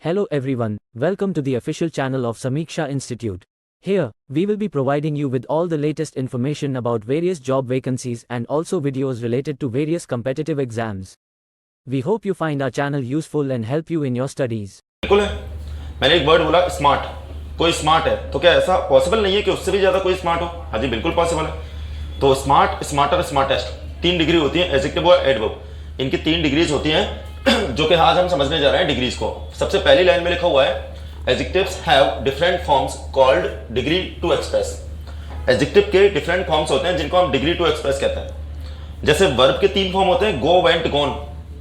Hello everyone, welcome to the official channel of Samiksha Institute. Here, we will be providing you with all the latest information about various job vacancies and also videos related to various competitive exams. We hope you find our channel useful and help you in your studies. बिल्कुल है। मैंने एक word बोला smart. कोई smart है तो क्या ऐसा पॉसिबल नहीं है कि उससे भी ज्यादा कोई स्मार्ट हो? हाँ जी, बिल्कुल पॉसिबल है। तो स्मार्ट, स्मार्टर, स्मार्टेस्ट 3 डिग्री होती है, एडजेक्टिव और एडवर्ब। इनकी 3 डिग्रीज होती हैं जो कि आज हम समझने जा रहे हैं डिग्रीज को। सबसे पहली लाइन में लिखा हुआ है adjectives have different forms called degree to express. Adjective के डिफरेंट फॉर्म्स होते हैं जिनको हम डिग्री टू एक्सप्रेस कहते हैं। जैसे वर्ब के 3 फॉर्म होते हैं, go, went, gone,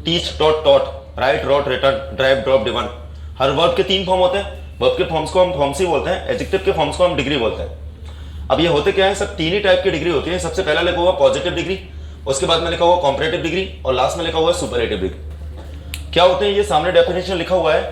teach, taught, taught, write, wrote, written, drive, drove, driven. हर वर्ब के 3 फॉर्म होते हैं। वर्ब के फॉर्म्स को हम फॉर्म्स ही बोलते हैं, एडजेक्टिव के फॉर्म्स को हम डिग्री बोलते हैं। अब ये होते क्या है, सब 3 ही टाइप की डिग्री होती है। सबसे पहला लिखा हुआ पॉजिटिव डिग्री, उसके बाद में लिखा हुआ कॉम्परेटिव डिग्री और लास्ट में लिखा हुआ सुपरलेटिव डिग्री। क्या होते हैं ये सामने डेफिनेशन लिखा हुआ है।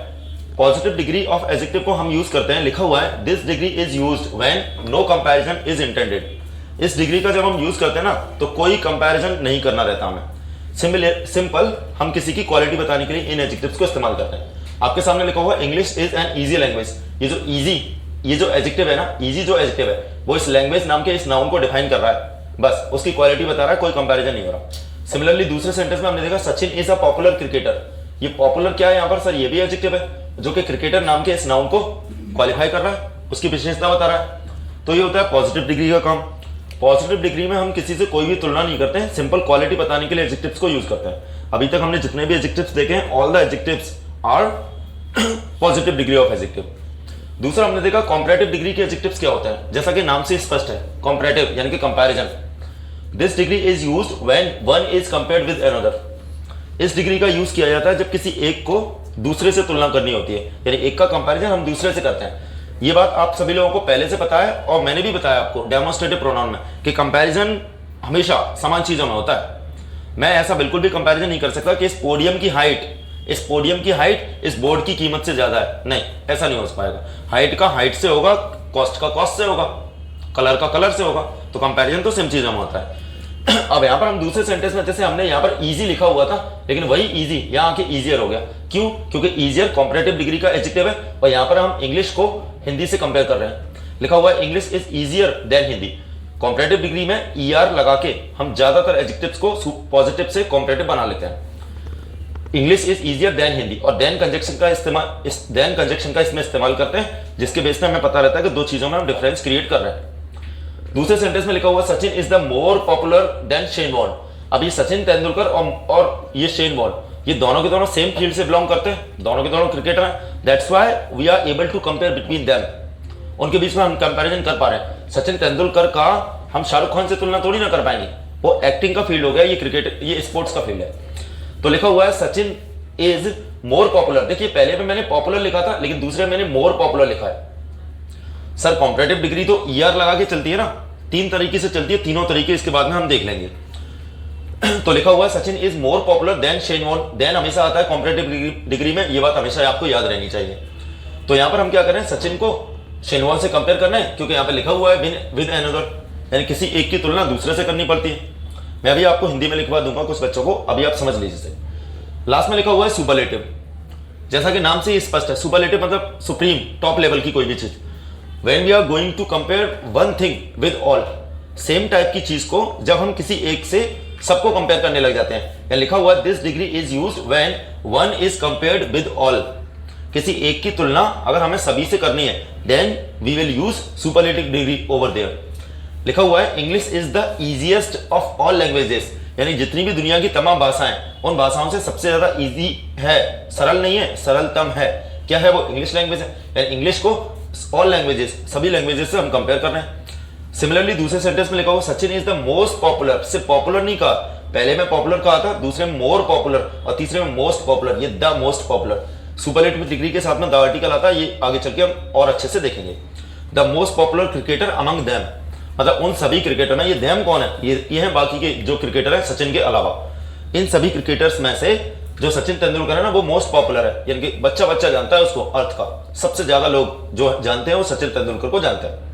पॉजिटिव डिग्री ऑफ एडजेक्टिव को हम यूज करते हैं, लिखा हुआ है this degree is used when no comparison is intended. इस डिग्री का जब हम यूज करते हैं ना तो कोई कंपैरिजन नहीं करना रहता हमें। सिंपल हम किसी की क्वालिटी बताने के लिए इन एडजेक्टिव्स को इस्तेमाल करते हैं। आपके सामने लिखा हुआ English is an easy language. ये जो एडजेक्टिव है ना, ईजी जो एडजेक्टिव है वो इस लैंग्वेज नाम के इस नाउन को डिफाइन कर रहा है, बस उसकी क्वालिटी बता रहा है, कोई कंपैरिजन नहीं हो रहा। सिमिलरली दूसरे सेंटेंस में हमने देखा Sachin is a popular cricketer. ये पॉपुलर क्या है यहाँ पर सर, ये भी एडजेक्टिव है जो कि क्रिकेटर नाम के इस नाउन को क्वालिफाई कर रहा है, उसकी विशेषता बता रहा है। तो ये होता है पॉजिटिव डिग्री का काम। पॉजिटिव डिग्री में हम किसी से कोई भी तुलना नहीं करते हैं, सिंपल क्वालिटी बताने के लिए एडजेक्टिव्स को यूज करते हैं। अभी तक हमने जितने भी एडजेक्टिव्स देखे हैं, all the adjectives are positive degree of adjective. दूसरा हमने देखा कॉम्पैरेटिव डिग्री के एडजेक्टिव्स क्या होते हैं, जैसा कि नाम से स्पष्ट है, कॉम्पैरेटिव यानी कि comparison. This degree is used when one is compared with another. इस डिग्री का यूज किया जाता है जब किसी एक को दूसरे से तुलना करनी होती है, यानी एक का कंपैरिजन हम दूसरे से करते हैं। ये बात आप सभी लोगों को पहले से पता है और मैंने भी बताया आपको डेमोन्स्ट्रेटिव प्रोनाउन में कि कंपैरिजन हमेशा समान चीजों में होता है। मैं ऐसा बिल्कुल भी कंपैरिजन नहीं कर सकता कि इस पोडियम की हाइट इस बोर्ड की कीमत से ज्यादा है, नहीं, ऐसा नहीं हो पाएगा। हाइट का हाइट से होगा, कॉस्ट का कॉस्ट से होगा, कलर का कलर से होगा, तो कंपैरिजन तो सेम चीजों में होता है। अब यहां पर हम दूसरे सेंटेंस में, जैसे हमने यहां पर इजी लिखा हुआ था लेकिन वही इजी यहां आके इजियर हो गया। क्यों? क्योंकि इजियर कॉम्परेटिव डिग्री का एडजेक्टिव है और यहां पर हम इंग्लिश को हिंदी से कंपेयर कर रहे हैं। लिखा हुआ है English is easier than Hindi. Comparative degree में ईआर लगा के हम ज्यादातर एडजेक्टिव्स को पॉजिटिव से कॉम्परेटिव बना लेते हैं। English is easier than Hindi और देन कंजक्शन का इसमें इस्तेमाल करते हैं, जिसके बेस पे हमें पता रहता है कि दो चीजों में हम डिफरेंस क्रिएट कर रहे हैं। दूसरे सेंटेंस में लिखा हुआ Sachin is the more popular than Shane Warne. अब ये सचिन तेंदुलकर और ये शेन वॉर्न, ये दोनों के दोनों सेम फील्ड से बिलोंग करते हैं, दोनों के दोनों क्रिकेटर हैं। That's why we are able to compare between them. उनके बीच में हम कंपैरिजन कर पा रहे हैं। सचिन तेंदुलकर का हम शाहरुख खान से तुलना थोड़ी ना कर पाएंगे, वो एक्टिंग का फील्ड हो गया, ये क्रिकेट, ये स्पोर्ट्स का फील्ड है। तो लिखा हुआ है सचिन इज मोर पॉपुलर। देखिए पहले में मैंने पॉपुलर लिखा था लेकिन दूसरे में मैंने मोर पॉपुलर लिखा है। सर कॉम्परेटिव डिग्री तो ईआर लगा के चलती है ना, 3 तरीके से चलती है, तीनों तरीके इसके बाद में हम देख लेंगे। तो लिखा हुआ है Sachin is more popular than Shane Warne. Then हमेशा आता है कॉम्परेटिव डिग्री में, ये बात हमेशा आपको याद रहनी चाहिए। तो यहां पर हम क्या करें, सचिन को शेन वॉर्न से कंपेयर करना है, क्योंकि यहां पर लिखा हुआ है विद अनदर, यानी किसी एक की तुलना दूसरे से करनी पड़ती है। मैं अभी आपको हिंदी में लिखवा दूंगा कुछ बच्चों को, अभी आप समझ लीजिए। लास्ट में लिखा हुआ है सुपरलेटिव। जैसा कि नाम से ही स्पष्ट है, सुपरलेटिव मतलब सुप्रीम, टॉप लेवल की कोई भी चीज। When we are going to compare one thing with all, same type की चीज को जब हम किसी एक से सबको कंपेयर करने लग जाते हैं, या लिखा हुआ this degree is used when one is compared with all. किसी एक की तुलना अगर हमें सभी से करनी है, then we will use superlative degree over there. लिखा हुआ है English is the easiest of all languages, यानी जितनी भी दुनिया की तमाम भाषाएं, उन भाषाओं से सबसे ज्यादा इजी है, सरल नहीं है, सरलतम है। क्या है वो? इंग्लिश लैंग्वेज है। यानी इंग्लिश को ऑल लैंग्वेजेस, सभी लैंग्वेजेस से हम कंपेयर कर रहे हैं। सिमिलरली दूसरे सेंटेंस में लिखा हुआ Sachin is the most popular. सिर्फ पॉपुलर नहीं कहा, पहले में पॉपुलर कहा था, दूसरे में मोर पॉपुलर और तीसरे में मोस्ट पॉपुलर, ये the most popular. Superlative degree के साथ में द आर्टिकल आता है, ये आगे चल के हम और अच्छे से देखेंगे। The most popular cricketer among them, मतलब उन सभी क्रिकेटर में, ये देम कौन है? ये है बाकी के जो क्रिकेटर है सचिन के अलावा। इन सभी क्रिकेटर्स में से जो सचिन तेंदुलकर है ना, वो मोस्ट पॉपुलर है, यानी कि बच्चा बच्चा जानता है उसको, अर्थ का सबसे ज्यादा लोग जो जानते हैं वो सचिन तेंदुलकर को जानते हैं।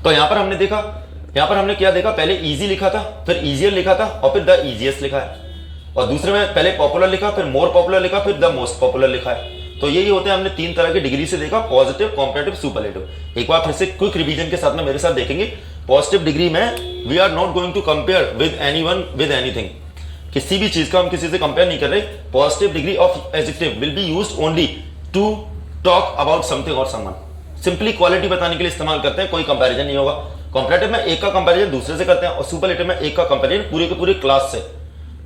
तो यहां पर हमने क्या देखा, पहले इजी लिखा था, फिर इजियर लिखा था और फिर द इजीएस्ट लिखा है। और दूसरे में पहले पॉपुलर लिखा, फिर मोर पॉपुलर लिखा, फिर द मोस्ट पॉपुलर लिखा है। तो यही होते हैं, हमने 3 तरह की डिग्री से देखा, पॉजिटिव, कॉम्पैरेटिव, सुपरलेटिव। एक बार फिर से क्विक रिवीजन के साथ में मेरे साथ देखेंगे। पॉजिटिव डिग्री में we are not going to compare with anyone with anything, किसी भी चीज का हम किसी से कंपेयर नहीं कर रहे। Positive degree of adjective will be used only to talk about something और समवन, सिंपली क्वालिटी बताने के लिए इस्तेमाल करते हैं, कोई कंपैरिजन नहीं होगा। कंपैरेटिव में एक का कंपैरिजन दूसरे से करते हैं, और सुपरलेटिव में एक का कंपैरिजन पूरे के पूरे क्लास से,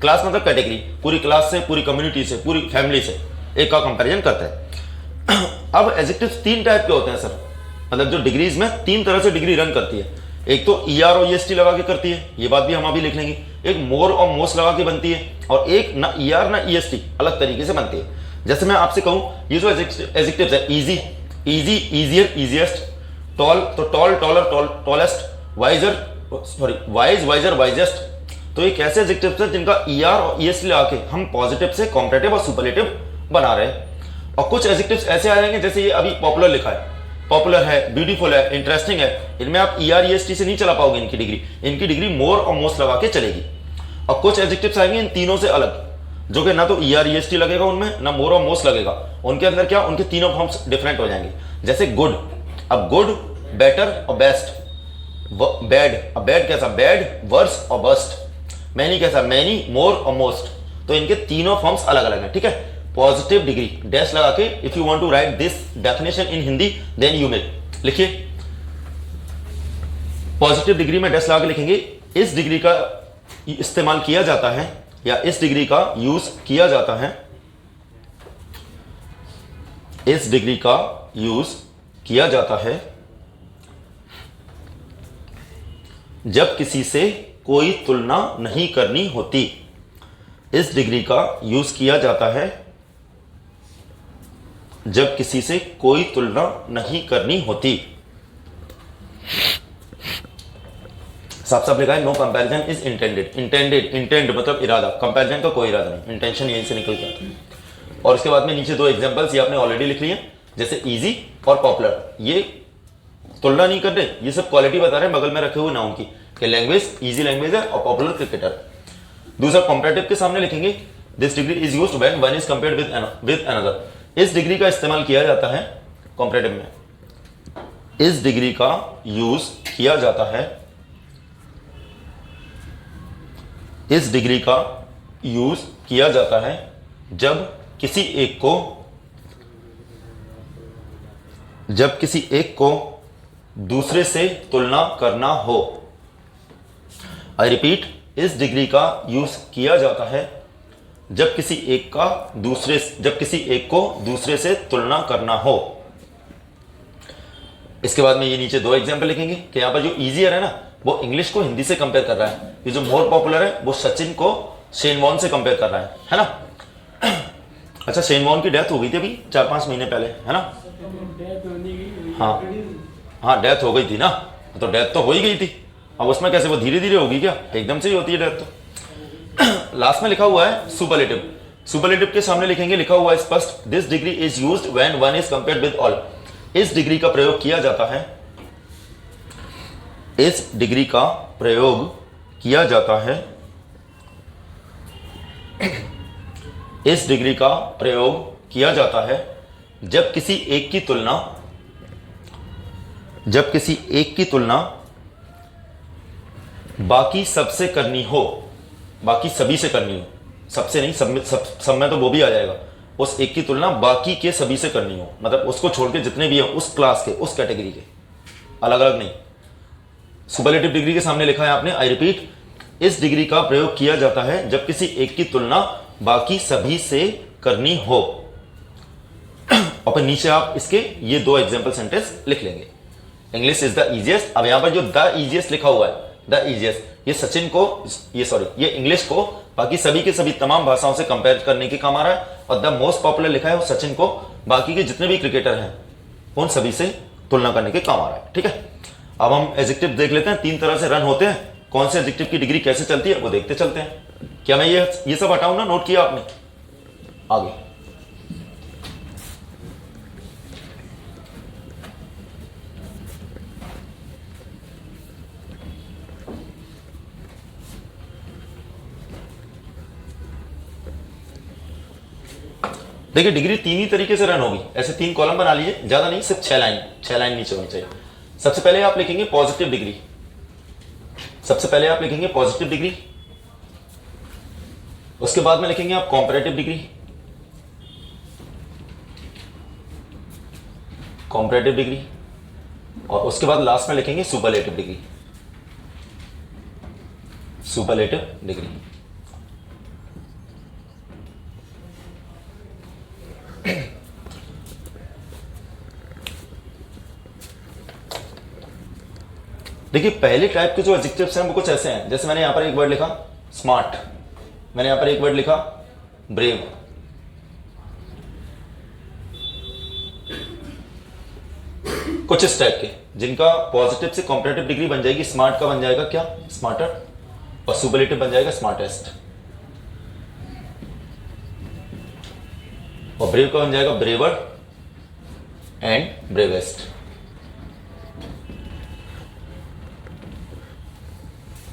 क्लास मतलब कैटेगरी, पूरी क्लास से, पूरी कम्युनिटी से, पूरी फैमिली से एक का कंपैरिजन करते हैं। अब एडजेक्टिव्स 3 टाइप के होते हैं सर, मतलब जो डिग्रीज में 3 तरह से डिग्री रन करती है। एक तो ER और EST लगा के करती है, ये बात भी हम अभी लिख लेंगे। एक मोर और मोस्ट लगा के बनती है, और एक ना ER ना EST अलग तरीके से बनती है। जैसे मैं आपसे कहूं, ये जो एडजेक्टिव्स है, easy, easy, easier, easiest, tall तो tall, taller, tallest, wiser, sorry wise, wiser, wisest, तो एक ऐसे एडजेक्टिव्स हैं जिनका ER और EST लगा के हम पॉजिटिव से कॉम्पैरेटिव और सुपरलेटिव बना रहे हैं। और कुछ एडजेक्टिव्स ऐसे आ जाएंगे, जैसे ये अभी पॉपुलर लिखा है, पॉपुलर है, ब्यूटीफुल है, इंटरेस्टिंग है, इनमें आप ER EST से नहीं चला पाओगे इनकी डिग्री मोर और मोस्ट लगा के चलेगी। और कुछ एडजेक्टिव्स आएंगे इन तीनों से अलग, जो कि ना तो ER EST लगेगा उनमें, ना मोर और मोस्ट लगेगा, उनके अंदर क्या, उनके तीनों फॉर्म्स डिफरेंट हो जाएंगे। जैसे गुड, अब गुड, बेटर और बेस्ट, बैड, अब बैड कैसा, बैड, वर्स और वर्स्ट, मैनी कैसा, मैनी, मोर और मोस्ट, तो इनके तीनों फॉर्म्स अलग अलग हैं, ठीक है। पॉजिटिव डिग्री डैश लगा के, if you want to write this definition in Hindi then you may, लिखिए पॉजिटिव डिग्री में डैश लगा के लिखेंगे, इस डिग्री का इस्तेमाल किया जाता है या इस डिग्री का यूज किया जाता है, इस डिग्री का यूज किया जाता है जब किसी से कोई तुलना नहीं करनी होती। इस डिग्री का यूज किया जाता है जब किसी से कोई तुलना नहीं करनी होती। साफ साफ लिखा है, no comparison is intended. Intend मतलब इरादा, कंपैरिजन का कोई इरादा नहीं, इंटेंशन यहीं से निकल के आता है। और उसके बाद में नीचे 2 एग्जांपल्स ये आपने ऑलरेडी लिख लिए, जैसे इजी और पॉपुलर, ये तुलना नहीं कर रहे, ये सब क्वालिटी बता रहे हैं बगल में रखे हुए नाउन की, कि लैंग्वेज इजी लैंग्वेज है और पॉपुलर क्रिकेटर। दूसरा कंपैरेटिव के सामने लिखेंगे, this degree is used when one is compared with another. इस डिग्री का इस्तेमाल किया जाता है कंपैरेटिव में, इस डिग्री का यूज किया जाता है, इस डिग्री का यूज किया जाता है जब किसी एक को दूसरे से तुलना करना हो। आई रिपीट, इस डिग्री का यूज किया जाता है जब किसी एक को दूसरे से तुलना करना हो। इसके बाद में ये नीचे 2 एग्जांपल लिखेंगे कि यहां पर जो इजियर है ना, वो इंग्लिश को हिंदी से कंपेयर कर रहा है, ये जो मोर पॉपुलर है वो सचिन को शेन वॉर्न से कंपेयर कर रहा है ना। अच्छा, शेन वॉर्न की डेथ हो गई थी अभी 4-5 महीने पहले, है ना। हाँ डेथ हो गई थी ना, तो डेथ तो हो ही गई थी, अब उसमें कैसे वो धीरे धीरे होगी क्या, एकदम से ही होती है डेथ तो। लास्ट में लिखा हुआ है सुपरलेटिव। सुपरलेटिव के सामने लिखेंगे, लिखा हुआ है स्पष्ट, this degree is used when one is compared with all. इस डिग्री का प्रयोग किया जाता है, इस डिग्री का प्रयोग किया जाता है, इस डिग्री का प्रयोग किया जाता है जब किसी एक की तुलना बाकी सबसे करनी हो, बाकी सभी से करनी हो, सबसे नहीं, सब में तो वो भी आ जाएगा, उस एक की तुलना बाकी के सभी से करनी हो, मतलब उसको छोड़ के जितने भी हैं उस क्लास के, उस कैटेगरी के, अलग अलग नहीं। सुपरलेटिव डिग्री के सामने लिखा है आपने, आई रिपीट, इस डिग्री का प्रयोग किया जाता है जब किसी एक की तुलना बाकी सभी से करनी हो। और फिर नीचे आप इसके ये 2 एग्जांपल सेंटेंस लिख लेंगे। इंग्लिश इज द इजीएस्ट, अब यहां पर जो द इजीएस्ट लिखा हुआ है, द इजीएस्ट, ये सचिन को, ये इंग्लिश को बाकी सभी के सभी तमाम भाषाओं से कंपेयर करने के काम आ रहा है, और द मोस्ट पॉपुलर लिखा है वो सचिन को बाकी के जितने भी क्रिकेटर हैं उन सभी से तुलना करने के काम आ रहा है, ठीक है। अब हम एडजेक्टिव देख लेते हैं, 3 तरह से रन होते हैं, कौन से एडजेक्टिव की डिग्री कैसे चलती है वो देखते चलते हैं। क्या मैं ये सब हटाऊं ना, नोट किया आपने आगे। देखिए डिग्री तीन ही तरीके से रन होगी, ऐसे तीन कॉलम बना लीजिए, ज्यादा नहीं, सिर्फ 6 लाइन नीचे होनी चाहिए। सबसे पहले आप लिखेंगे पॉजिटिव डिग्री, सबसे पहले आप लिखेंगे पॉजिटिव डिग्री, उसके बाद में लिखेंगे आप कॉम्पैरेटिव डिग्री, कॉम्पैरेटिव डिग्री, और उसके बाद लास्ट में लिखेंगे सुपरलेटिव डिग्री, सुपरलेटिव डिग्री। देखिए पहले टाइप के जो एडजेक्टिव्स हैं वो कुछ ऐसे हैं, जैसे मैंने यहां पर एक वर्ड लिखा स्मार्ट, मैंने यहां पर एक वर्ड लिखा ब्रेव, कुछ इस टाइप के, जिनका पॉजिटिव से कॉम्पैरेटिव डिग्री बन जाएगी। स्मार्ट का बन जाएगा क्या, स्मार्टर, और सुपरलेटिव बन जाएगा स्मार्टेस्ट, और ब्रेव का बन जाएगा ब्रेवर एंड ब्रेवेस्ट।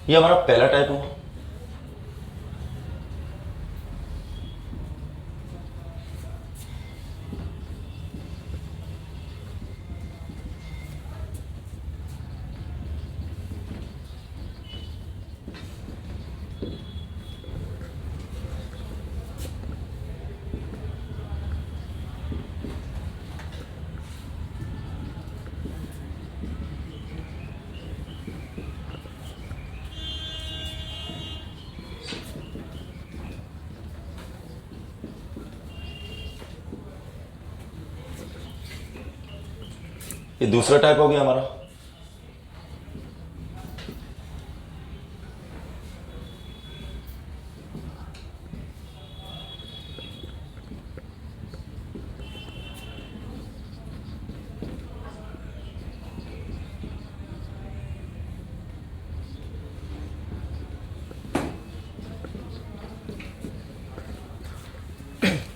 ये हमारा पहला टाइप हुआ। ये दूसरा टाइप हो गया हमारा।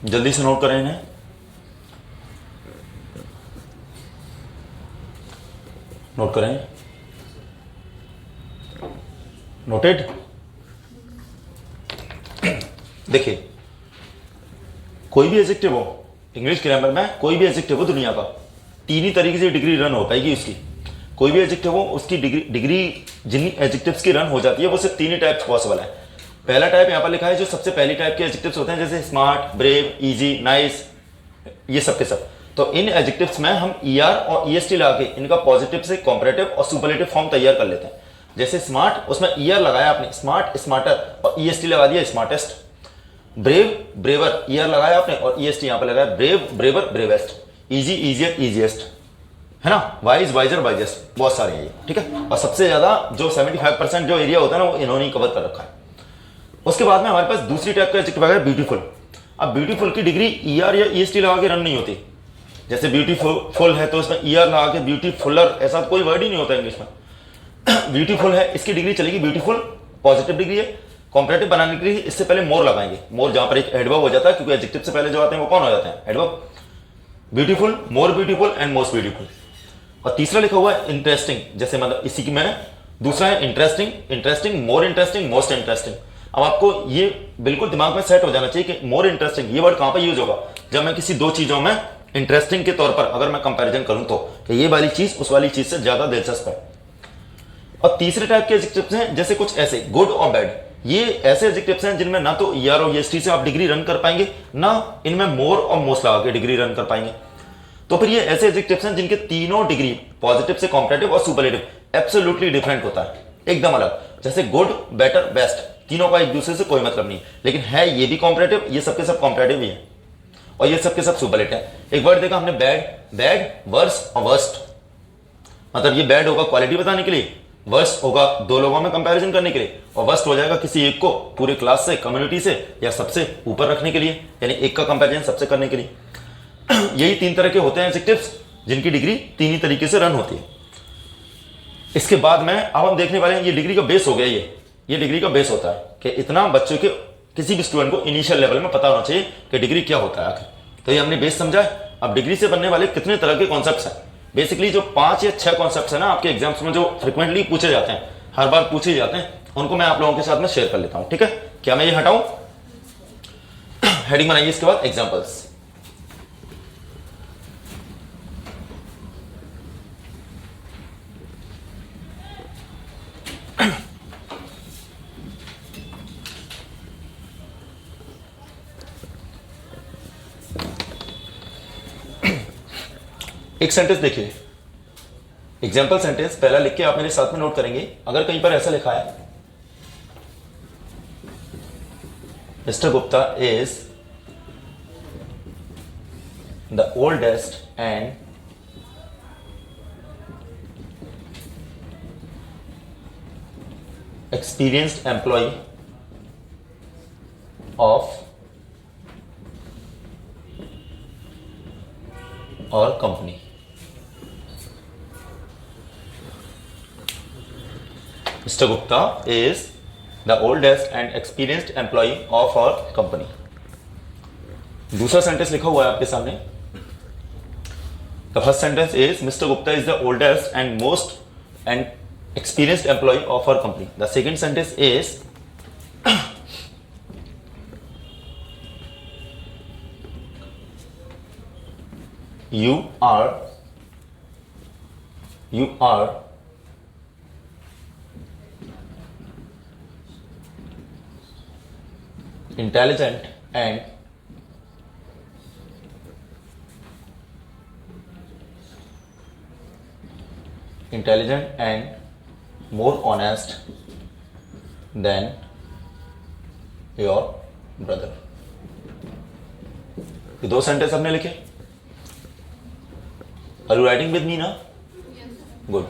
जल्दी से नोट करें इन्हें। नोट करें, नोटेड। देखिए कोई भी एडजेक्टिव हो इंग्लिश ग्रामर में, कोई भी एडजेक्टिव हो दुनिया का, तीन ही तरीके से डिग्री रन हो पाएगी उसकी। कोई भी एडजेक्टिव हो उसकी डिग्री जिन एडजेक्टिव्स की रन हो जाती है वो सिर्फ तीन ही टाइप्स पॉसिबल है। पहला टाइप यहां पर लिखा है जो सबसे पहली टाइप के एडजेक्टिव्स होते हैं, जैसे स्मार्ट, ब्रेव, इजी, नाइस, ये सब के सब। तो इन एडजेक्टिव्स में हम ईआर और ईएसटी लगा के इनका पॉजिटिव से कॉम्पैरेटिव और सुपरलेटिव फॉर्म तैयार कर लेते हैं। जैसे स्मार्ट, उसमें ईआर लगाया आपने, स्मार्ट, स्मार्टर, और ईएसटी लगा दिया स्मार्टेस्ट। ब्रेव, ब्रेवर, ईआर लगाया आपने और ईएसटी यहां पर लगाया, brave, braver, bravest. Easy, easier, easiest, है ना, वाइज, वाइजर, वाइजेस्ट, बहुत सारे हैं ये, ठीक है। और सबसे ज्यादा जो 75% जो एरिया होता है ना वो इन्होंने कवर कर रखा है। उसके बाद में हमारे पास दूसरी टाइप का एडजेक्टिव है ब्यूटीफुल। अब ब्यूटीफुल की डिग्री ईआर या ईएसटी लगा के रन नहीं होती। जैसे ब्यूटीफुल है तो इसमें ईआर लगा के ब्यूटीफुलर, ऐसा कोई वर्ड ही नहीं होता इंग्लिश में। ब्यूटीफुल है, इसकी डिग्री चलेगी ब्यूटीफुल, पॉजिटिव डिग्री है। कॉम्पैरेटिव बनाने के लिए इससे पहले मोर लगाएंगे, मोर जहां पर एक एडवर्ब हो जाता है, क्योंकि एडजेक्टिव से पहले जो आते हैं वो कौन हो जाते हैं, adverb. Beautiful, more beautiful and most beautiful. और तीसरा लिखा हुआ है इंटरेस्टिंग, जैसे मतलब इसी की मैंने दूसरा है interesting, interesting, more interesting, most interesting. अब आपको ये बिल्कुल दिमाग में सेट हो जाना चाहिए कि मोर इंटरेस्टिंग ये वर्ड कहां पर यूज होगा, जब मैं किसी दो चीजों में इंटरेस्टिंग के तौर पर अगर मैं कंपैरिजन करूं तो ये वाली चीज उस वाली चीज से ज्यादा दिलचस्प है। और तीसरे टाइप के एडजेक्टिव्स हैं जैसे कुछ ऐसे गुड और बैड। ये ऐसे एडजेक्टिव्स हैं जिनमें ना तो ईआर और ईएसटी से आप डिग्री रन कर पाएंगे, ना इनमें मोर और मोस्ट लगा के डिग्री रन कर पाएंगे। तो फिर ये ऐसे एडजेक्टिव्स हैं जिनके तीनों डिग्री पॉजिटिव से कॉम्पैरेटिव और सुपरलेटिव एब्सोल्युटली डिफरेंट होता है, एकदम अलग। जैसे गुड, बेटर, बेस्ट, तीनों का एक दूसरे से कोई मतलब नहीं, लेकिन है ये भी कॉम्पैरेटिव, ये सबके सब कॉम्पैरेटिव ही है, और ये सबके सब सुपरलेटिव है। एक वर्ड देखा हमने बैड, बैड, वर्स और वर्स्ट। मतलब ये बैड होगा क्वालिटी बताने के लिए, वर्स होगा दो लोगों में कंपैरिजन करने के लिए, और वर्स्ट हो जाएगा किसी एक को पूरे क्लास से, कम्युनिटी से या सबसे ऊपर रखने के लिए, यानी एक का कंपैरिजन सबसे करने के लिए। यही तीन तरह के होते हैं एडजेक्टिव्स जिनकी डिग्री तीन ही तरीके से रन होती है। इसके बाद में अब हम देखने वाले हैं, ये डिग्री का बेस हो गया, ये डिग्री का बेस होता है कि इतना बच्चों के किसी भी स्टूडेंट को इनिशियल लेवल में पता होना चाहिए कि डिग्री क्या होता है आखिर। तो ये हमने बेस समझा है। अब डिग्री से बनने वाले कितने तरह के कॉन्सेप्ट्स हैं, बेसिकली जो 5 या 6 कॉन्सेप्ट्स हैं ना आपके एग्जाम्स में जो फ्रिक्वेंटली पूछे जाते हैं, हर बार पूछे जाते हैं, उनको मैं आप लोगों के साथ में शेयर कर लेता हूं, ठीक है। क्या मैं ये हटाऊं, हेडिंग बनाइए, इसके बाद एग्जाम्पल्स। एक सेंटेंस देखिए, एग्जाम्पल सेंटेंस पहला लिख के आप मेरे साथ में नोट करेंगे। अगर कहीं पर ऐसा लिखा है mister Gupta is the oldest and experienced employee of our company. Mr. Gupta is the oldest and experienced employee of our company. दूसरा सेंटेंस लिखा हुआ है आपके सामने। The first sentence is Mr. Gupta is the oldest and most and experienced employee of our company. The second sentence is you are intelligent and more honest than your brother. ये दो sentence हमने लिखे। Are you writing with me now? Yes. Good.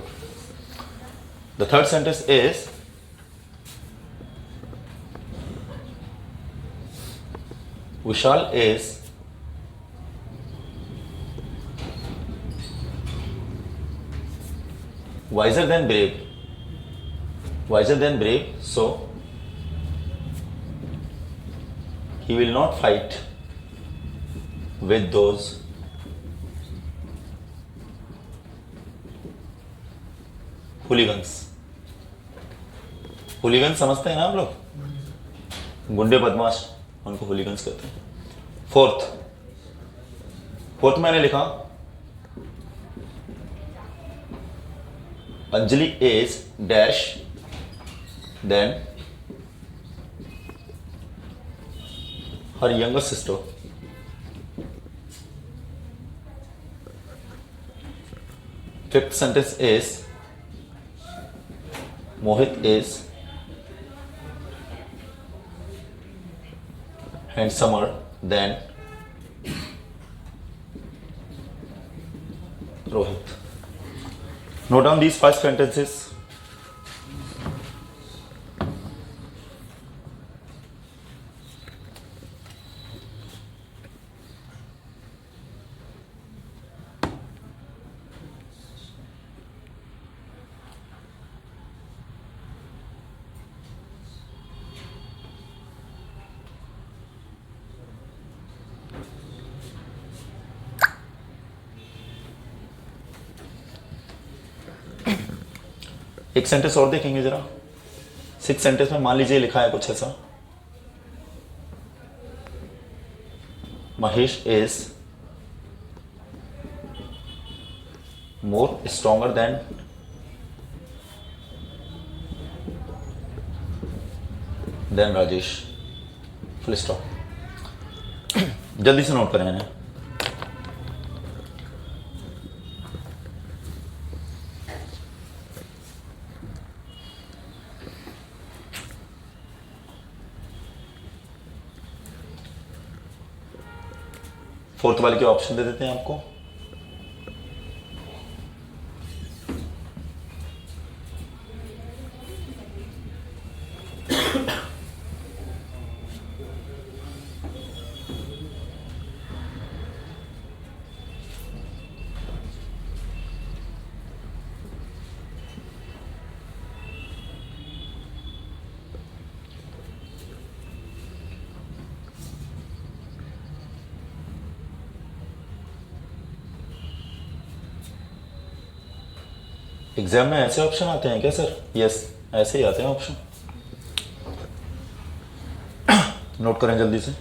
The third sentence is Vishal is wiser than brave, so he will not fight with those hooligans. हूलिगन समझते हैं ना आप लोग, गुंडे बदमाश, उनको हूलिगन्स कहते हैं। फोर्थ मैंने लिखा Anjali is dash than her younger sister. Fifth sentence is Mohit is handsomer than Rohit. Note down these 5 sentences. एक सेंटेंस और देखेंगे जरा। 6 सेंटेंस में मान लीजिए लिखा है कुछ ऐसा, Mahesh is more stronger than Rajesh, full stop. जल्दी से नोट करें मैंने। फोर्थ वाले के ऑप्शन दे देते हैं आपको। एग्जाम में ऐसे ऑप्शन आते हैं क्या सर? यस, ऐसे ही आते हैं ऑप्शन। नोट करें जल्दी से।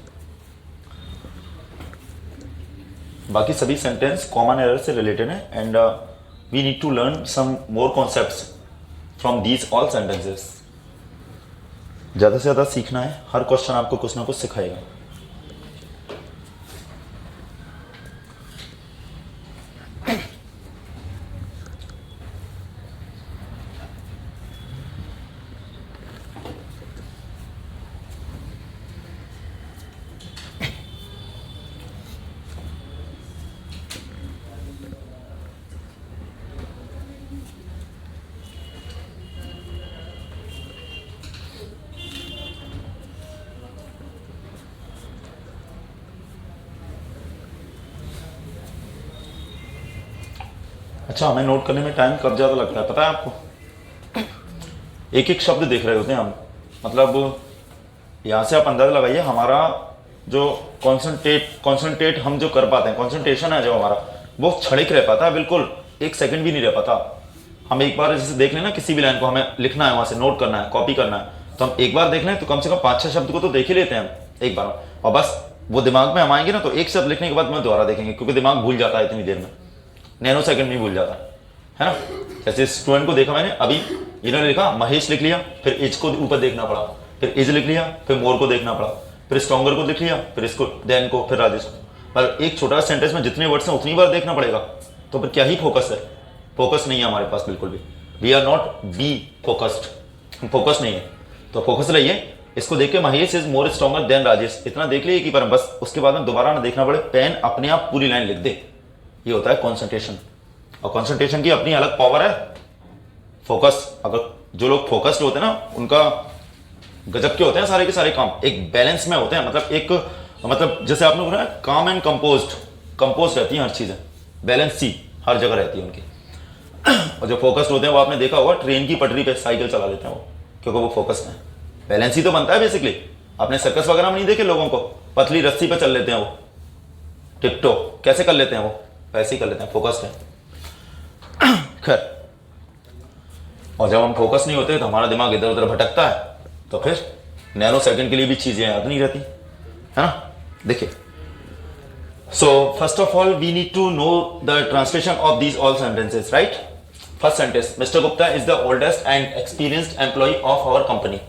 बाकी सभी सेंटेंस कॉमन एरर से रिलेटेड है and we need to learn some more concepts from these all sentences. ज़्यादा से ज़्यादा सीखना है, हर क्वेश्चन आपको कुछ ना कुछ सिखाएगा। अच्छा, हमें नोट करने में टाइम कब ज़्यादा लगता है पता है आपको? एक एक शब्द देख रहे होते हैं हम, मतलब यहाँ से आप अंदाजा लगाइए हमारा जो कॉन्सेंट्रेट हम जो कर पाते हैं, कॉन्सेंट्रेशन है जो हमारा, वो क्षणिक रह पाता है, बिल्कुल एक सेकंड भी नहीं रह पाता। हम एक बार जैसे देख लें ना, किसी भी लाइन को हमें लिखना है, वहाँ से नोट करना है, कॉपी करना है, तो हम एक बार देख लें तो कम से कम 5-6 शब्द को तो देख ही लेते हैं हम एक बार, और बस वो दिमाग में हम आएंगे ना तो एक शब्द लिखने के बाद में दोबारा देखेंगे, क्योंकि दिमाग भूल जाता है इतनी देर में, नैनो सेकंड में भूल जाता है ना। जैसे स्टूडेंट को देखा मैंने अभी, इन्होंने लिखा महेश लिख लिया, फिर एज को ऊपर देखना पड़ा, फिर एज लिख लिया, फिर मोर को देखना पड़ा, फिर स्ट्रॉन्गर को लिख लिया, फिर इसको, देन को, फिर राजेश को। पर एक छोटा सेंटेंस में जितने वर्ड्स हैं उतनी बार देखना पड़ेगा, तो फिर क्या ही फोकस है? फोकस नहीं है हमारे पास बिल्कुल भी। We are not be focused, हम फोकस नहीं है। तो फोकस रहिए, इसको देख के Mahesh is more stronger than Rajesh, इतना देख लीजिए कि पर बस उसके बाद में दोबारा ना देखना पड़े, पेन अपने आप पूरी लाइन लिख दे। ये होता है कॉन्सेंट्रेशन, और कॉन्सेंट्रेशन की अपनी अलग पावर है। फोकस, अगर जो लोग फोकस्ड होते हैं ना, उनका गजब के होते हैं सारे के सारे काम, एक बैलेंस में होते हैं, मतलब जैसे आपने बोला काम एंड कंपोज रहती है हर चीजें, बैलेंस सी हर जगह रहती है उनकी। और जो फोकस्ड होते हैं वो आपने देखा होगा ट्रेन की पटरी पे साइकिल चला लेते हैं वो, क्योंकि वो फोकस्ड है। बैलेंस ही तो बनता है बेसिकली। आपने सर्कस वगैरह में नहीं देखे लोगों को, पतली रस्सी पे चल लेते हैं वो, टिप्टो कैसे कर लेते हैं वो, वैसे ही कर लेते हैं, फोकस्ड है। खैर, और जब हम फोकस नहीं होते तो हमारा दिमाग इधर उधर भटकता है, तो फिर नैनो सेकंड के लिए भी चीजें याद नहीं रहती, है ना। देखिए, so first of all we need to know the translation of these all sentences, right. First sentence, mister Gupta is the oldest and experienced employ of our company.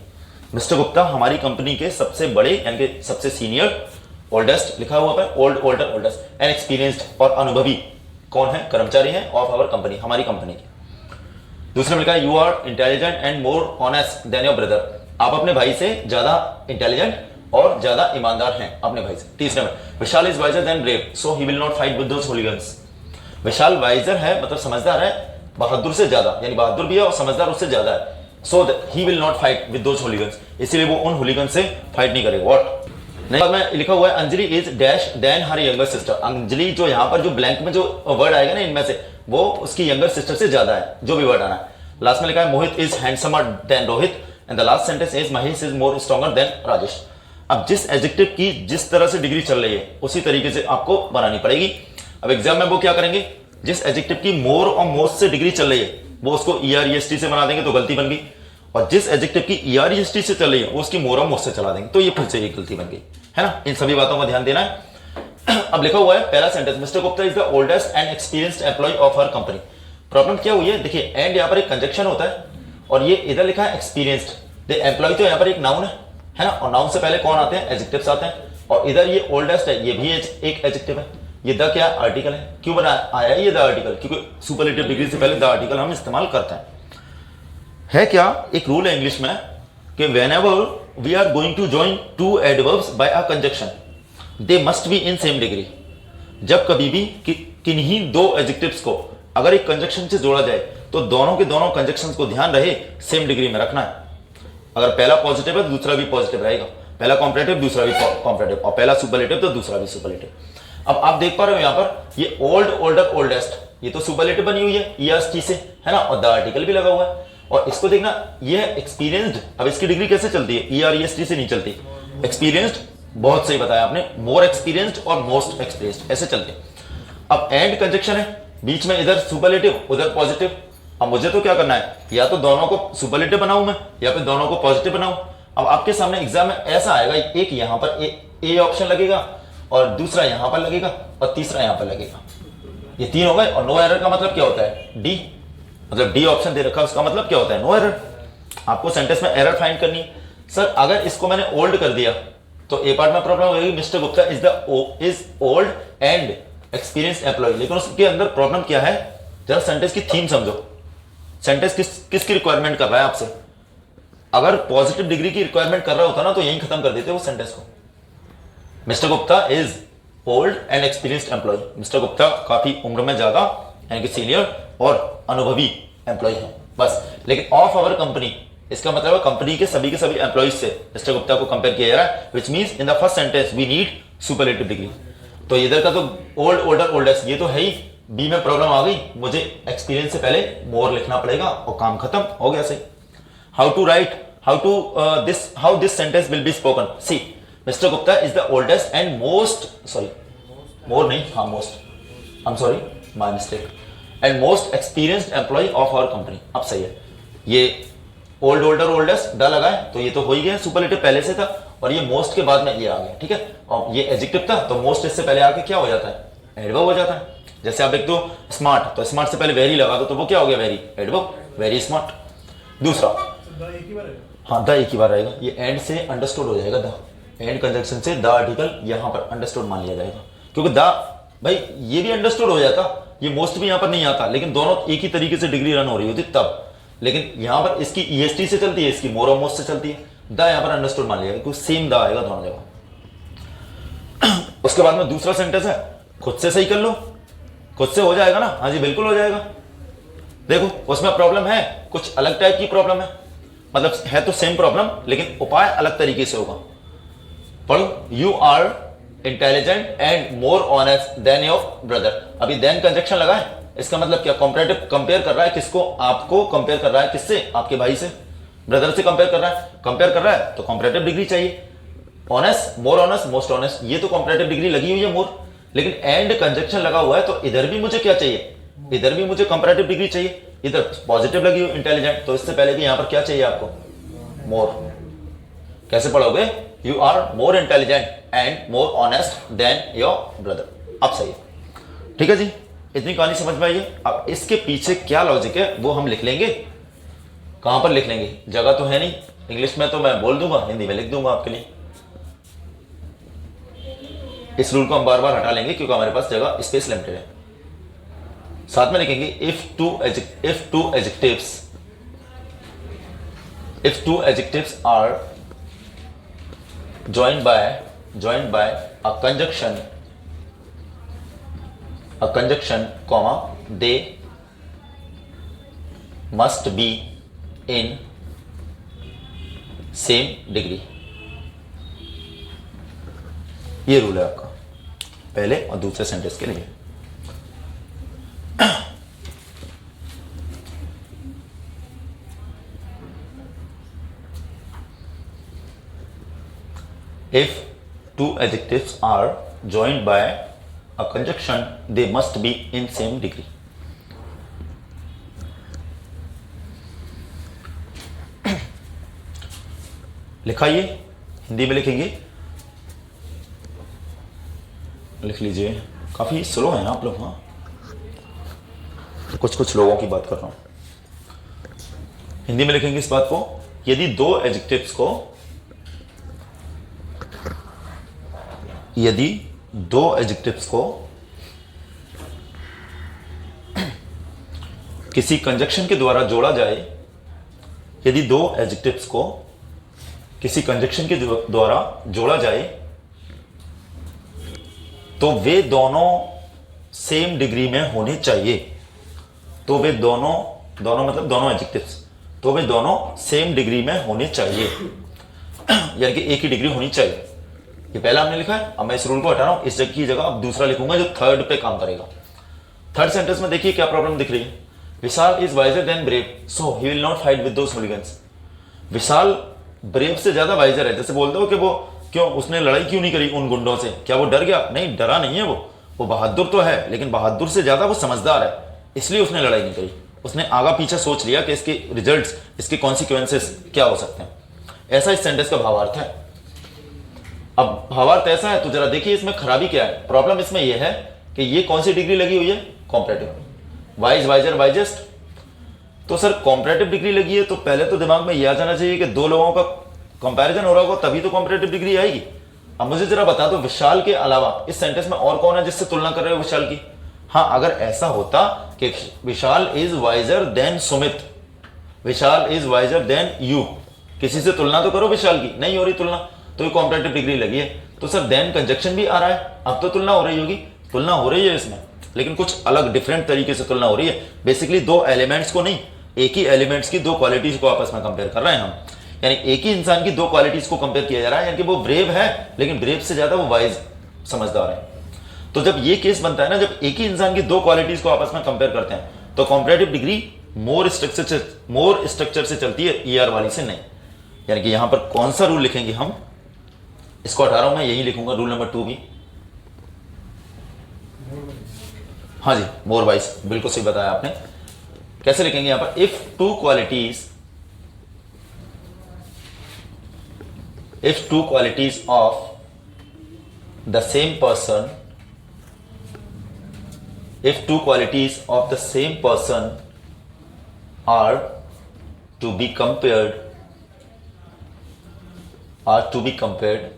Mister Gupta हमारी कंपनी के सबसे बड़े यानी कि सबसे सीनियर, ओल्डेस्ट लिखा हुआ है, ओल्डेस्ट एंड एक्सपीरियंस्ड और अनुभवी कौन है? कर्मचारी हैं, ऑफ आवर कंपनी, हमारी कंपनी की। दूसरे में लिखा है you are intelligent and more honest than your brother. आप अपने भाई से ज्यादा इंटेलिजेंट और ज्यादा ईमानदार हैं अपने भाई से। तीसरे में Vishal is wiser than brave so he will not fight with those hooligans. Vishal wiser है, मतलब समझदार है, बहादुर से ज्यादा, यानी बहादुर भी है और समझदार उससे ज्यादा है। So he will not fight with those hooligans, इसीलिए वो उन हूलिगन से फाइट नहीं करेगा। व्हाट नहीं, में लिखा हुआ है Anjali is dash than her younger sister. Anjali जो यहाँ पर जो ब्लैंक में जो वर्ड आएगा ना इनमें से, वो उसकी यंगर सिस्टर से ज्यादा है, जो भी वर्ड आना है। लास्ट में लिखा है Mohit is handsomer than Rohit and the last sentence is Mahesh is more stronger than Rajesh. अब जिस एडजेक्टिव की जिस तरह से डिग्री चल रही है उसी तरीके से आपको बनानी पड़ेगी। अब एग्जाम में वो क्या करेंगे, जिस एडजेक्टिव की मोर और मोस्ट से डिग्री चल रही है वो उसको EREST से बना देंगे तो गलती बन गई, और जिस एडजेक्टिव की EREST से चल रही है वो उसकी मोर और मोस्ट से चला देंगे, तो ये फिर से एक गलती बन गई, है ना। इन सभी बातों का ध्यान देना है। अब लिखा हुआ है पहला sentence, mister Gupta is the oldest and experienced employ of our company. Problem क्या हुई है, देखिए एंड यहाँ पर एक कंजक्शन होता है और ये इधर लिखा है एक्सपीरियंस्ड। एम्प्लॉय तो यहाँ पर एक नाउन है ना, और नाउन से पहले कौन आते हैं? एडजेक्टिव्स आते हैं, और इधर ये ओल्डेस्ट है, ये भी एक एडजेक्टिव है। ये द क्या आर्टिकल है, क्यों बना आया ये द आर्टिकल? क्योंकि सुपरलेटिव डिग्री से पहले द आर्टिकल हम इस्तेमाल करते हैं। है क्या, एक रूल है इंग्लिश में कि whenever we are going to join two adverbs by a conjunction they must be in same degree. जब कभी भी किन्हीं दो एडजेक्टिव्स को अगर एक कंजक्शन से जोड़ा जाए तो दोनों के दोनों कंजक्शंस को ध्यान रहे सेम डिग्री में रखना है। अगर पहला पॉजिटिव है दूसरा भी पॉजिटिव रहेगा, पहला कॉम्परेटिव दूसरा भी कॉम्परेटिव, और पहला सुपरलेटिव तो दूसरा भी सुपरलेटिव। अब आप देख पा रहे हो यहाँ पर ये ओल्ड, ओल्डर, ओल्डेस्ट, ये तो सुपरलेटिव बनी हुई है EREST से, है ना, और द आर्टिकल भी लगा हुआ है। और इसको देखना, ये है एक्सपीरियंस्ड। अब इसकी डिग्री कैसे चलती है? EREST से नहीं चलती। एक्सपीरियंस्ड, बहुत सही बताया आपने, मोर एक्सपीरियंस्ड और मोस्ट एक्सपीरियंस्ड ऐसे चलते। अब एंड कंजक्शन है, बीच में इधर सुपरलेटिव उधर पॉजिटिव। अब मुझे तो क्या करना है, या तो दोनों को सुपरलेटिव बनाऊं मैं, या फिर दोनों को पॉजिटिव बनाऊं। अब आपके सामने एग्जाम में ऐसा आएगा, एक यहां पर ए ऑप्शन लगेगा और दूसरा यहां पर लगेगा और तीसरा यहां पर लगेगा, ये तीन हो गए। और नो एरर का मतलब क्या होता है? डी, मतलब डी ऑप्शन दे रखा है, उसका मतलब क्या होता है? No error. आपको सेंटेंस में एरर फाइंड करनी है। सर अगर इसको मैंने ओल्ड कर दिया तो ए पार्ट में प्रॉब्लम होगी, mister Gupta is old and experienced employ. लेकिन उसके अंदर प्रॉब्लम क्या है, जरा सेंटेंस की थीम समझो। सेंटेंस किसकी रिक्वायरमेंट कर रहा है आपसे? अगर पॉजिटिव डिग्री की रिक्वायरमेंट कर रहा होता ना तो यहीं खत्म कर देते वो सेंटेंस को। Mister Gupta is old and experienced employ. Mister Gupta काफी उम्र में ज्यादा यानी कि सीनियर और अनुभवी एम्प्लॉय है, बस। लेकिन ऑफ आवर कंपनी, इसका मतलब है कंपनी के सभी एम्प्लॉयज से मिस्टर गुप्ता को कंपेयर किया जा रहा है, which means in the first sentence we need superlative degree. तो इधर का तो ओल्ड, ओल्डर, ओल्डेस्ट ये तो है ही, बी में प्रॉब्लम आ गई, मुझे एक्सपीरियंस से पहले मोर लिखना पड़ेगा और काम खत्म हो गया। सही। How to write, how this sentence will be spoken. See, mister Gupta is the oldest and most, sorry more नहीं, हाँ most, I am sorry my mistake, and most experienced employ of our company. अब सही है, ये old older oldest ड लगा है तो ये तो हो ही गया, सुपरलेटिव पहले से था और ये मोस्ट के बाद में ये आ गया। ठीक है, और ये एडजेक्टिव था तो मोस्ट इससे पहले आके क्या हो जाता है, एडवर्ब हो जाता है। जैसे आप देख दो स्मार्ट, तो स्मार्ट से पहले वेरी लगा दो तो वो क्या हो गया, वेरी, एडवर्ब, वेरी स्मार्ट। दूसरा, हाँ द एक ही बार रहेगा, ये एंड से अंडरस्टूड हो जाएगा, द एंड कंजंक्शन से द आर्टिकल यहां पर अंडरस्टूड मान लिया जाएगा, क्योंकि द भाई ये भी अंडरस्टूड हो जाता, ये मोस्ट भी यहां पर नहीं आता, लेकिन दोनों एक ही तरीके से डिग्री रन हो रही होती तब, लेकिन यहां पर इसकी ईएसटी से चलती है, इसकी मोर और मोस्ट से चलती है, द यहां पर अंडरस्टूड मान लिया जाएगा, क्योंकि सेम द आएगा दोनों जगह। उसके बाद में दूसरा सेंटेंस है, खुद से सही कर लो, खुद से हो जाएगा ना, हाँ जी बिल्कुल हो जाएगा। देखो उसमें प्रॉब्लम है, कुछ अलग टाइप की प्रॉब्लम है, मतलब है तो सेम प्रॉब्लम लेकिन उपाय अलग तरीके से होगा। पढ़ो, you are intelligent and more honest than your brother. अभी देन कंजक्शन लगा है, इसका मतलब क्या, कंपैरेटिव, कंपेयर कर रहा है किसको, आपको कंपेयर कर रहा है किससे, आपके भाई से, ब्रदर से कंपेयर कर रहा है, कंपेयर कर रहा है तो कंपैरेटिव डिग्री चाहिए। Honest, more honest, most honest, ये तो कंपैरेटिव डिग्री लगी हुई है मोर, लेकिन एंड कंजक्शन लगा हुआ है तो इधर भी मुझे क्या चाहिए, इधर भी मुझे कंपैरेटिव डिग्री चाहिए, इधर पॉजिटिव लगी हुई इंटेलिजेंट, तो इससे पहले कि यहां पर क्या चाहिए आपको, मोर। कैसे पढ़ोगे, you are more intelligent and more honest than your brother. अब सही है, ठीक है जी, इतनी कहानी समझ में आई है। अब इसके पीछे क्या लॉजिक है वो हम लिख लेंगे, कहां पर लिख लेंगे, जगह तो है नहीं, इंग्लिश में तो मैं बोल दूंगा, हिंदी में लिख दूंगा आपके लिए। इस रूल को हम बार बार हटा लेंगे क्योंकि हमारे पास जगह स्पेस लिमिटेड है। साथ में लिखेंगे if two adjectives are joined by a conjunction comma, they must be in same degree। ये रूल है आपका पहले और दूसरे सेंटेंस के लिए। If two adjectives are joined by a conjunction, they must be in same degree। लिखाइए, Hindi में लिखेंगे, लिख लीजिए। काफी स्लो हैं आप लोग, हाँ कुछ लोगों की बात कर रहा हूं। हिंदी में लिखेंगे इस बात को, यदि दो एडजेक्टिव्स को किसी कंजक्शन के द्वारा जोड़ा जाए, यदि दो एडजेक्टिव्स को किसी कंजक्शन के द्वारा जोड़ा जाए तो वे दोनों सेम डिग्री में होने चाहिए। तो वे दोनों मतलब दोनों एडजेक्टिव्स, तो वे दोनों सेम डिग्री में होने चाहिए, यानी कि एक ही डिग्री होनी चाहिए। ये पहला हमने लिखा है, अब मैं इस रूल को हटा रहा हूं, इस जगह की जगह अब दूसरा लिखूंगा जो थर्ड पे काम करेगा। थर्ड सेंटेंस में देखिए क्या प्रॉब्लम दिख रही है, Vishal is wiser than brave so he will not fight with those hooligans. Vishal brave से ज्यादा वाइजर है, जैसे बोल दो कि वो क्यों, उसने लड़ाई क्यों नहीं करी उन गुंडों से, क्या वो डर गया, नहीं डरा नहीं है, वो बहादुर तो है लेकिन बहादुर से ज्यादा वो समझदार है, इसलिए उसने लड़ाई नहीं करी, उसने आगा पीछा सोच लिया कि इसके रिजल्ट्स, इसके कॉन्सिक्वेंसेस क्या हो सकते हैं। ऐसा इस सेंटेंस का भावार्थ है। अब भावार्थ ऐसा है तो जरा देखिए इसमें खराबी क्या है। प्रॉब्लम इसमें यह है कि ये कौन सी डिग्री लगी हुई है, कॉम्परेटिव, वाइज, वाइजर, वाइजेस्ट। तो सर कॉम्परेटिव डिग्री लगी है तो पहले तो दिमाग में यह आ जाना चाहिए कि दो लोगों का कंपैरिजन हो रहा होगा तभी तो कॉम्परेटिव डिग्री आएगी। अब मुझे जरा बता दो, विशाल के अलावा इस सेंटेंस में और कौन है जिससे तुलना कर रहे हो विशाल की। हाँ, अगर ऐसा होता कि Vishal is wiser than Sumit, Vishal is wiser than you, किसी से तुलना तो करो विशाल की, नहीं हो रही तुलना, तो ये कॉम्परेटिव डिग्री लगी है। तो सर देन कंजक्शन भी आ रहा है, अब तो तुलना हो रही होगी, तुलना हो रही है इसमें, लेकिन कुछ अलग डिफरेंट तरीके से तुलना हो रही है। बेसिकली दो एलिमेंट्स को नहीं, एक ही एलिमेंट्स की दो क्वालिटीज को आपस में कंपेयर कर रहे हैं हम, यानी एक ही इंसान की दो क्वालिटीज को कंपेयर किया जा रहा है, यानी कि वो ब्रेव है लेकिन ब्रेव से ज्यादा वो वाइज, समझदार है। तो जब ये केस बनता है ना, जब एक ही इंसान की दो क्वालिटीज को आपस में कंपेयर करते हैं, तो कंपैरेटिव डिग्री मोर स्ट्रक्चर से चलती है, ईआर वाली से नहीं। यानी कि यहां पर कौन सा रूल लिखेंगे हम, इसको हटा रहा हूं मैं, यही लिखूंगा रूल नंबर 2 भी। हाँ जी, मोर वाइज, बिल्कुल सही बताया आपने। कैसे लिखेंगे यहां पर, if two qualities of the same person, if two qualities of the same person are to be compared,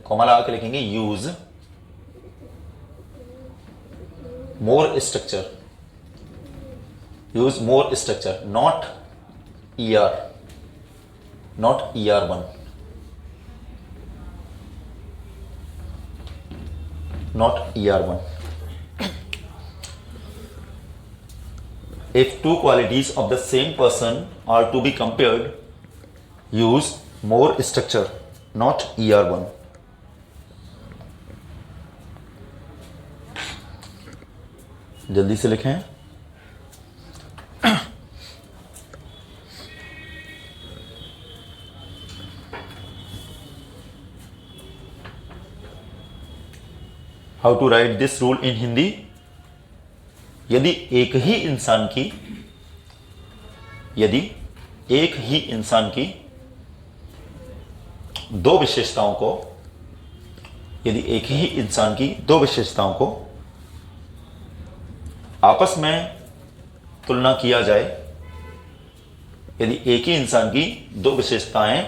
comma लगा के लिखेंगे, use more structure, not ER1, not ER1. If two qualities of the same person are to be compared, use more structure, not ER1. जल्दी से लिखें। How to write this rule in Hindi? यदि एक ही इंसान की दो विशेषताओं को आपस में तुलना किया जाए, यदि एक ही इंसान की दो विशेषताएं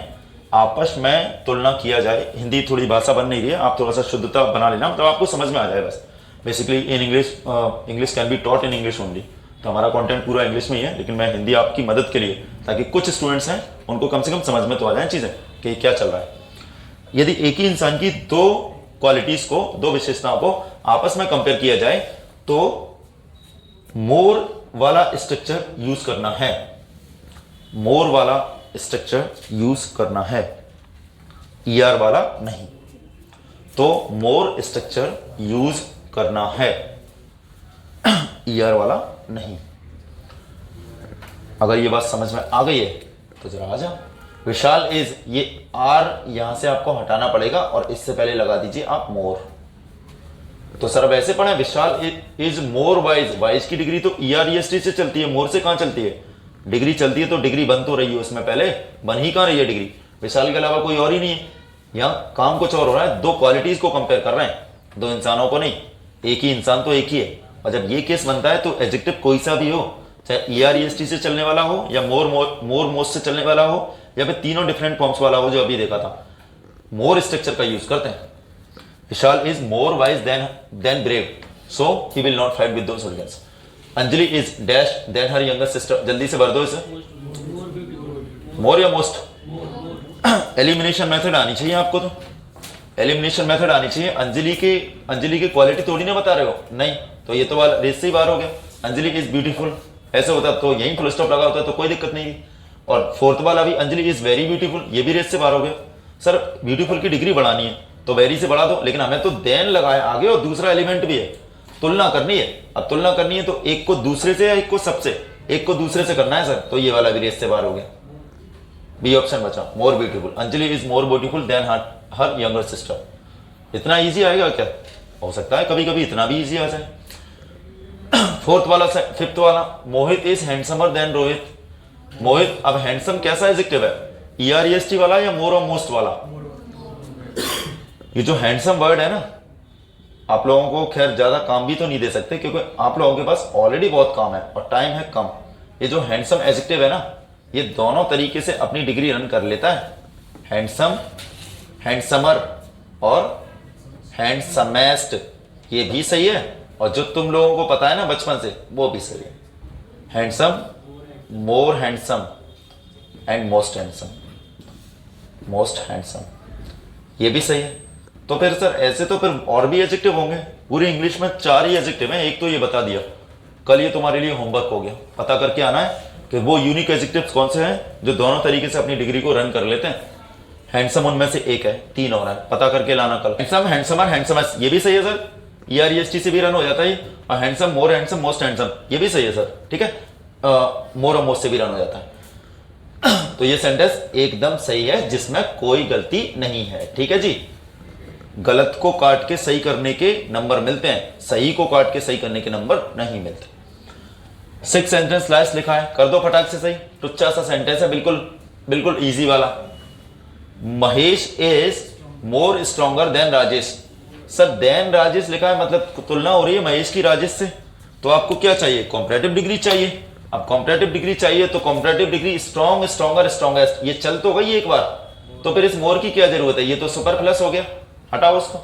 आपस में तुलना किया जाए, हिंदी थोड़ी भाषा बन नहीं रही है, आप थोड़ा सा शुद्धता बना लेना, मतलब आपको समझ में आ जाए बस। Basically in English can be taught in English only, तो हमारा कंटेंट पूरा इंग्लिश में ही है, लेकिन मैं हिंदी आपकी मदद के लिए, ताकि कुछ स्टूडेंट्स हैं उनको कम से कम समझ में तो आ जाए चीजें कि क्या चल रहा है। यदि एक ही इंसान की दो क्वालिटीज को, दो विशेषताओं को आपस में कंपेयर किया जाए, तो मोर वाला स्ट्रक्चर यूज करना है, मोर वाला स्ट्रक्चर यूज करना है, ईआर वाला नहीं। तो मोर स्ट्रक्चर यूज करना है, ईआर वाला नहीं। अगर ये बात समझ में आ गई है तो जरा आ जाओ। विशाल इज, ये आर यहां से आपको हटाना पड़ेगा और इससे पहले लगा दीजिए आप मोर। तो सर अब ऐसे पढ़े, विशाल इज मोर वाइज, वाइज की डिग्री तो EREST से चलती है, मोर से कहां चलती है? डिग्री चलती है तो डिग्री बन तो रही है उसमें, पहले बन ही कहां रही है डिग्री? विशाल के अलावा कोई और ही नहीं है। यहां काम कुछ और हो रहा है, दो क्वालिटीज को कंपेयर कर रहे हैं, दो इंसानों को नहीं। एक ही इंसान तो एक ही है, और जब ये केस बनता है तो एडजेक्टिव कोई सा भी हो, चाहे EREST से चलने वाला हो या मोर मोस्ट से चलने वाला हो, या फिर तीनों डिफरेंट फॉर्म्स वाला हो जो अभी देखा था, मोर स्ट्रक्चर का यूज करते हैं। Vishal is more wise than brave, so he will not fight with those hooligans. Anjali is dash than her younger sister, जल्दी से भर दो इसे। मोर या मोस्ट? एलिमिनेशन मेथड आनी चाहिए आपको, तो एलिमिनेशन मेथड आनी चाहिए। अंजलि की क्वालिटी थोड़ी ना बता रहे हो, नहीं तो ये तो वाला रेस से ही बाहर हो गया। अंजलि इज ब्यूटीफुल ऐसे होता तो यहीं फुल स्टॉप लगा होता तो कोई दिक्कत नहीं थी। और फोर्थ वाला भी अंजलि इज वेरी ब्यूटीफुल, ये भी रेस से बाहर हो गया। सर ब्यूटीफुल की डिग्री बढ़ानी है तो वेरी से बढ़ा दो, लेकिन हमें तो देन लगाया आगे और दूसरा एलिमेंट भी है, तुलना करनी है। अब तुलना करनी है तो एक को दूसरे से या एक को सबसे, एक को दूसरे से करना है सर, तो ये वाला भी रेस से बाहर हो गया। बी ऑप्शन बचा, more beautiful. Anjali is more beautiful then her younger sister. इतना इजी आएगा क्या? हो सकता है कभी कभी इतना भी इजी आ जाए। फोर्थ वाला, फिफ्थ वाला, मोहित इज हैंडसमर देन रोहित। मोहित, अब हैंडसम कैसा एडजेक्टिव है? EREST वाला या मोर और मोस्ट वाला? ये जो हैंडसम वर्ड है ना, आप लोगों को खैर ज्यादा काम भी तो नहीं दे सकते क्योंकि आप लोगों के पास ऑलरेडी बहुत काम है और टाइम है कम। ये जो हैंडसम एडजेक्टिव है ना, ये दोनों तरीके से अपनी डिग्री रन कर लेता है। हैंडसम, हैंडसमर और हैंडसमेस्ट, ये भी सही है। और जो तुम लोगों को पता है ना बचपन से, वो भी सही है। Handsome, more handsome and most handsome, most handsome, ये भी सही है। तो फिर सर ऐसे तो फिर और भी एडजेक्टिव होंगे। पूरी इंग्लिश में 4 ही एडजेक्टिव हैं, एक तो ये बता दिया। कल ये तुम्हारे लिए होमवर्क हो गया, पता करके आना है कि वो यूनिक एडजेक्टिव्स कौन से हैं जो दोनों तरीके से अपनी डिग्री को रन कर लेते हैं। हैंडसम उनमें से एक है, 3 और है, पता करके लाना कल। हैंडसम, हैंडसमर, हैंडसमेस्ट, ये भी सही है सर। EREST से भी रन हो जाता है, और हैंडसम, मोर हैंडसम, मोस्ट हैंडसम, ये भी सही है सर, ठीक है, मोर और मोस्ट से भी रन हो जाता है। तो ये सेंटेंस एकदम सही है, जिसमें कोई गलती नहीं है, ठीक है जी। गलत को काट के सही करने के नंबर मिलते हैं, सही को काट के सही करने के नंबर नहीं मिलते। 6 सेंटेंस लास्ट लिखा है, कर दो फटाक से सही, टुच्चा सा सेंटेंस है, बिल्कुल बिल्कुल इजी वाला। Mahesh is more stronger than Rajesh. Sir than Rajesh लिखा है, मतलब तुलना हो रही है महेश की राजेश से, तो आपको क्या चाहिए, कॉम्परेटिव डिग्री चाहिए। अब कॉम्परेटिव डिग्री चाहिए तो comparative degree strong, stronger, strongest, ये चल तो गई एक बार, तो फिर इस मोर की क्या जरूरत है, ये तो सुपर प्लस हो गया, हटाओ उसको।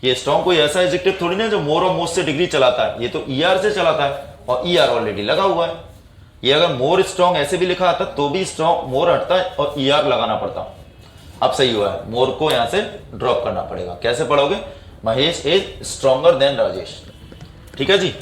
ये स्ट्रॉन्ग कोई ऐसा एडजेक्टिव थोड़ी ना जो मोर और मोस्ट से डिग्री चलाता है, ये तो ER से चलाता है, और ER ऑलरेडी लगा हुआ है। ये अगर मोर स्ट्रॉन्ग ऐसे भी लिखा आता तो भी स्ट्रॉन्ग मोर हटता है और ER लगाना पड़ता। अब सही हुआ है, मोर को यहां से ड्रॉप करना पड़ेगा। कैसे पढ़ोगे, Mahesh is stronger than Rajesh, ठीक है जी।